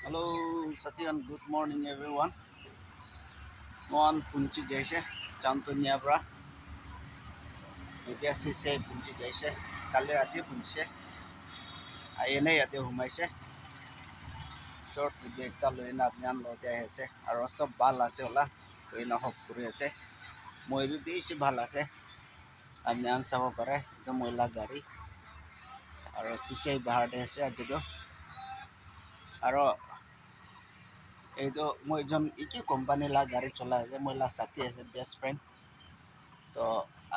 Hello, Satyan. Good morning, everyone. Mon punchi jaise, Chantunya bra. Media sise punchi jaise. Kali rati punche. Ayene yate humaise. Short video ekta loina apnian lote aise. Aro sob bal ase ola. Loina hop kuri ase. Moi bi beshi bhal ase. Apnian sabo pare. Ekdom moila gari. Aro sise bahar de ase ajido. Aro এইটো মই এজন ইকি company লা গাড়ী চলাই আছে মই লা সাথী আছে বেস্ট ফ্রেন্ড তো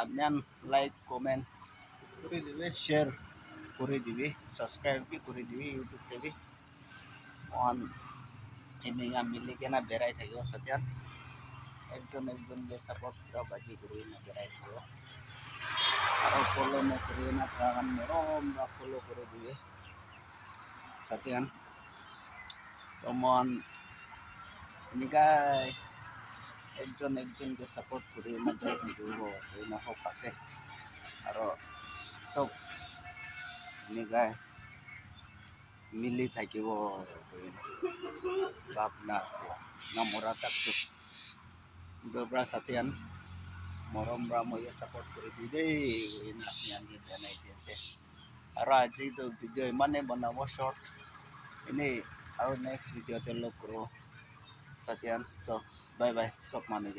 আপনার লাইক কমেন্ট করে দিবে শেয়ার করে দিবে সাবস্ক্রাইব भी করে দিবে ইউটিউব তে অন ইনিয়া মিলি কেনা বেড়াই থাকিব সাথিয়ান একজনকে সাপোর্ট করা বাজি করে না বেড়াই থাকিব আর ফলো না করে না প্রাণ মরম না ফলো করে দিবে সাথিয়ান তো মন নিগাই একজনকে সাপোর্ট কৰি না যাই থাকিব এই না হোপ আছে আৰু চব নিগাই মিলি থাকিব লাভ না আছে না মৰা তাকটো dobra সাথিয়ান মৰমৰা মই সাপোৰ্ট কৰি দি দেই না আপনি জানাই দিছে আৰু আজি তো ভিডিও ইমানে বনাব শৰ্ট এনেই আৰু নেক্সট ভিডিওতে লগ কৰোঁ সাথিয়ান তো বাই বাই চব মানুহ